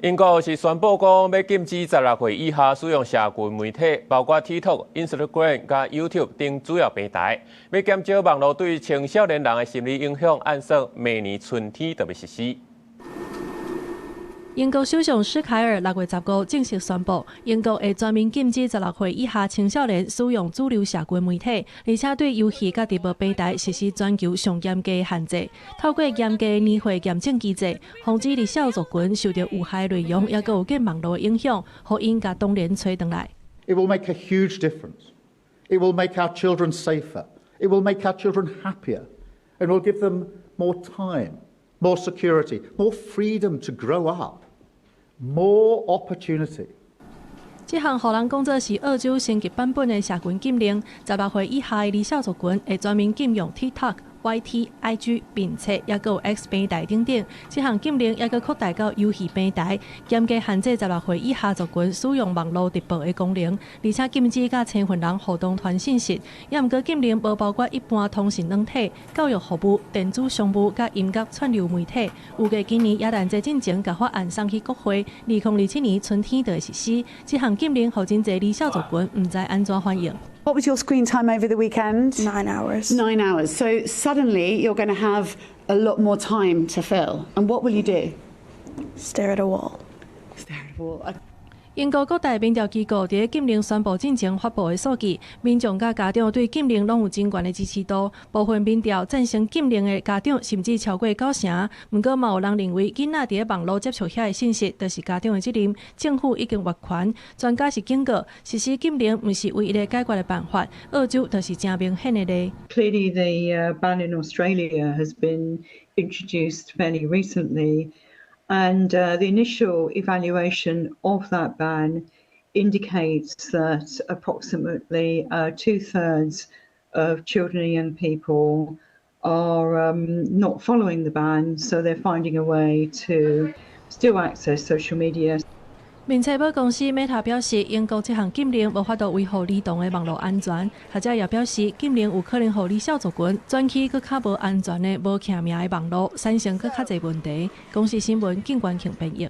英國是宣布講要禁止16歲以下使用社群媒體，包括 TikTok、Instagram 加 YouTube 等主要平台，要減少網絡對青少年人的心理影響。按說明年春天就要實施。英國首相施凱爾6月15日正式宣布，英國會全面禁止16歲以下青少年使用主流社群媒體，而且對遊戲甲直播平台實施全球上嚴格的限制。透過嚴格的年歲驗證機制，防止離少族群受到有害內容，也有對網絡的影響，互因甲當年找回來。It will make a huge difference. It will make our children safer. It will make our children happier, and will give them more time, more security, more freedom to grow up.More opportunity. 這項予人講作是澳洲升級版本的社群禁令，16歲以下的離少族群會全面禁用 TikTok、YT、IG， 並且也有 X 平台等等。這項禁令也擴大到遊戲平台，嚴格限制16歲以下族群使用網絡直播的功能，而且禁止甲青年人互動傳信息。也毋過禁令無包括一般通訊軟體、教育服務、電子商務甲音樂串流媒體。預計今年耶誕節進前，甲法案送去國會，2027年春天就會實施。這項禁令，互真濟離少族群唔知安怎反應。What was your screen time over the weekend? 9 hours. 9 hours. So suddenly you're going to have a lot more time to fill. And what will you do? Stare at a wall. Stare at a wall. 英國各大民調機構在禁令宣布之前發布的數據，民眾甲家長對禁令攏有真懸的支持度。部分民調贊成禁令的家長甚至超過90%。不過，嘛有人認為囡仔佇網絡接觸遐個信息，就是家長的責任。政府已經越權，專家是警告，實施禁令不是唯一的解決的辦法。澳洲就是真明顯的例。Clearly, the ban in Australia has been introduced fairly recently.And the initial evaluation of that ban indicates that approximately 2/3 of children and young people are not following the ban, so they're finding a way to still access social media. 面冊保公司 Meta 表示，英國這項禁令無法度維護兒童的網絡安全。學者也表示，禁令有可能互離少族群轉去更較無安全的無簽名的網絡，產生更較濟問題。公視新聞，景冠瓊編譯。